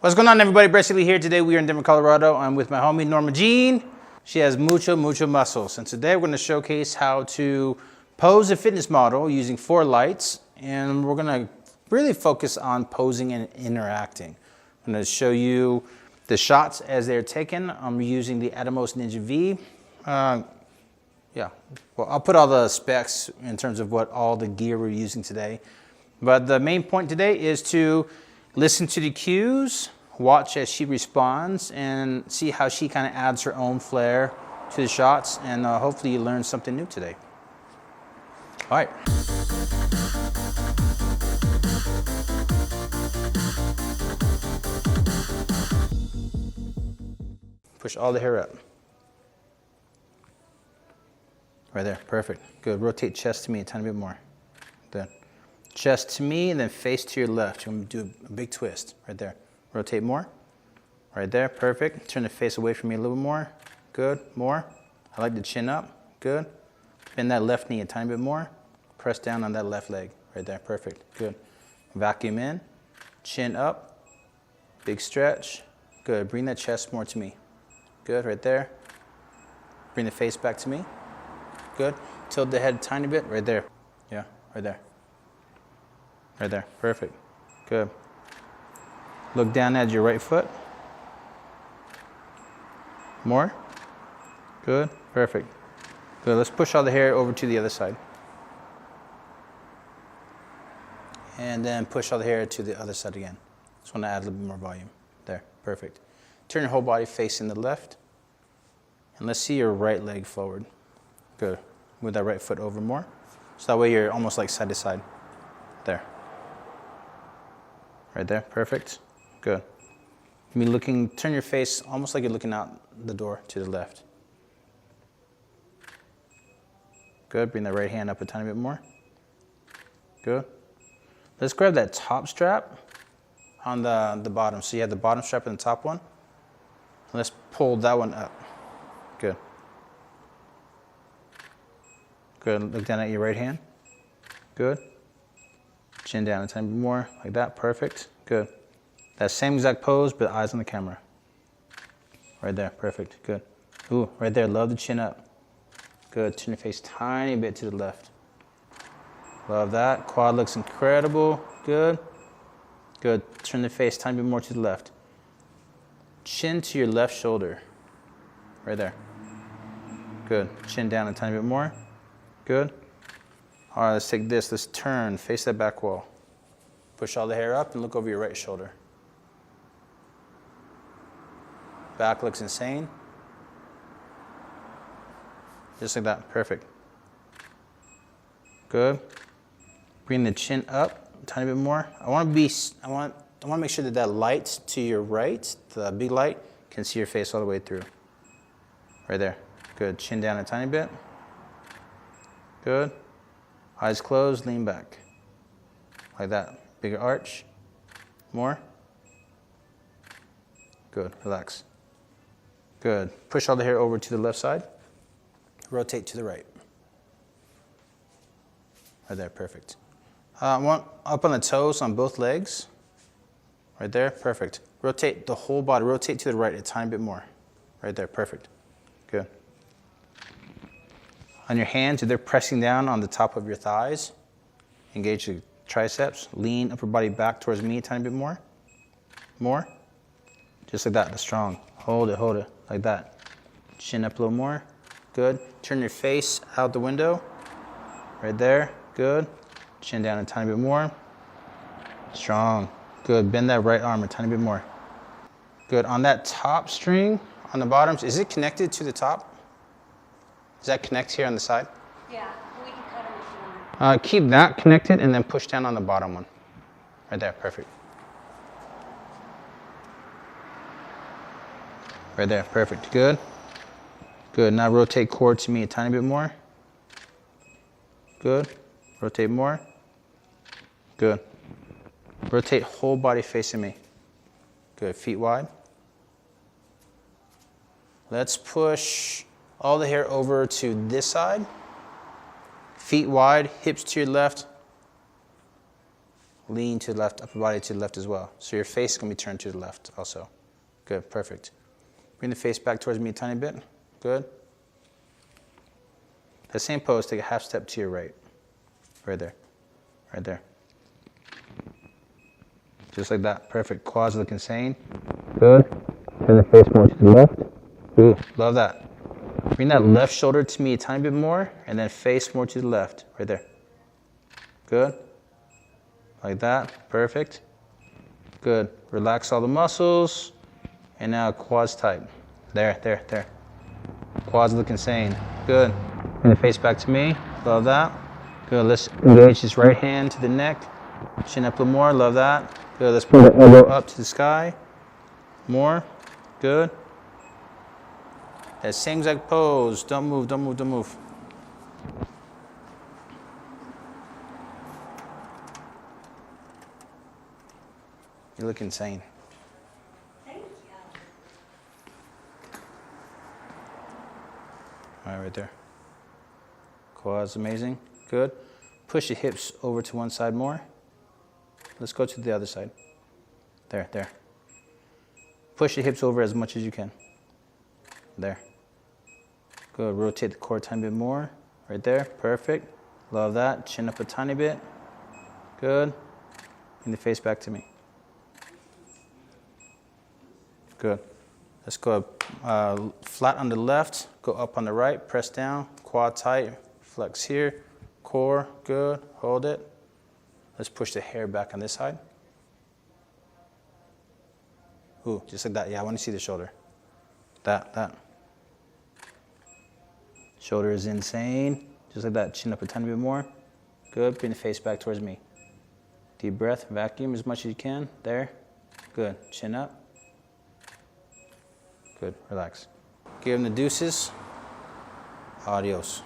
What's going on, everybody? Brett Seeley here. Today we are in Denver, Colorado. I'm with my homie Norma Jean. She has mucho muscles. And today we're going to showcase how to pose a fitness model using 4 lights. And we're going to really focus on posing and interacting. I'm going to show you the shots as they're taken. I'm using the Atomos Ninja V. Well, I'll put all the specs in terms of what all the gear we're using today. But the main point today is to listen to the cues, watch as she responds, and see how she kind of adds her own flair to the shots, and hopefully you learn something new today. All right. Push all the hair up. Right there, perfect. Good, rotate chest to me a tiny bit more. Then chest to me and then face to your left. You want to do a big twist, right there. Rotate more, right there, perfect. Turn the face away from me a little bit more. Good, more. I like the chin up, good. Bend that left knee a tiny bit more. Press down on that left leg, right there, perfect, good. Vacuum in, chin up, big stretch. Good, bring that chest more to me. Good, right there. Bring the face back to me. Good, tilt the head a tiny bit, right there. Yeah, right there. Right there, perfect, good. Look down at your right foot. More. Good, perfect. Good, let's push all the hair over to the other side. And then push all the hair to the other side again. Just want to add a little bit more volume. There, perfect. Turn your whole body facing the left. And let's see your right leg forward. Good, move that right foot over more. So that way you're almost like side to side. There. Right there, perfect. Good. Be looking, turn your face almost like you're looking out the door to the left. Good, bring that right hand up a tiny bit more. Good. Let's grab that top strap on the bottom. So you have the bottom strap and the top one. Let's pull that one up. Good. Good, look down at your right hand. Good. Chin down a tiny bit more, like that, perfect. Good. That same exact pose, but eyes on the camera. Right there, perfect, good. Ooh, right there, love the chin up. Good, turn your face tiny bit to the left. Love that, quad looks incredible, good. Good, turn the face tiny bit more to the left. Chin to your left shoulder. Right there. Good, chin down a tiny bit more. Good. All right, let's take this, let's turn, face that back wall. Push all the hair up and look over your right shoulder. Back looks insane. Just like that, perfect. Good. Bring the chin up a tiny bit more. I want to make sure that light to your right, the big light, can see your face all the way through. Right there. Good. Chin down a tiny bit. Good. Eyes closed, lean back. Like that. Bigger arch. More. Good. Relax. Good. Push all the hair over to the left side. Rotate to the right. Right there. Perfect. I want up on the toes on both legs. Right there. Perfect. Rotate the whole body. Rotate to the right a tiny bit more. Right there. Perfect. Good. On your hands, if they're pressing down on the top of your thighs, engage the triceps, lean upper body back towards me a tiny bit more. More. Just like that, that's strong. Hold it, like that. Chin up a little more. Good. Turn your face out the window. Right there, good. Chin down a tiny bit more. Strong. Good, bend that right arm a tiny bit more. Good, on that top string, on the bottoms, is it connected to the top? Does that connect here on the side? Yeah, we can cut it if you want. Keep that connected and then push down on the bottom one. Right there, perfect. Right there, perfect, good. Good, now rotate core to me a tiny bit more. Good, rotate more. Good. Rotate whole body facing me. Good, feet wide. Let's push all the hair over to this side. Feet wide, hips to your left. Lean to the left, upper body to the left as well. So your face is going to be turned to the left also. Good, perfect. Bring the face back towards me a tiny bit. Good. The same pose, take a half step to your right. Right there. Right there. Just like that. Perfect. Quads look insane. Good. Turn the face more to the left. Ooh, love that. Bring that left shoulder to me a tiny bit more, and then face more to the left. Right there. Good. Like that. Perfect. Good. Relax all the muscles. And now quads tight. There, there, there. Quads look insane. Good. Bring the face back to me. Love that. Good. Let's engage this right hand to the neck. Chin up a little more. Love that. Good. Let's pull the elbow up to the sky. More. Good. That same exact pose. Don't move, don't move, don't move. You look insane. Thank you. All right, right there. Quads amazing. Good. Push the hips over to one side more. Let's go to the other side. There, there. Push the hips over as much as you can. There. Good. Rotate the core a tiny bit more. Right there. Perfect. Love that. Chin up a tiny bit. Good. Bring the face back to me. Good. Let's go flat on the left. Go up on the right. Press down. Quad tight. Flex here. Core. Good. Hold it. Let's push the hair back on this side. Ooh, just like that. Yeah, I want to see the shoulder. That. Shoulder is insane. Just like that. Chin up a tiny bit more. Good. Bring the face back towards me. Deep breath. Vacuum as much as you can. There. Good. Chin up. Good. Relax. Give them the deuces. Adios.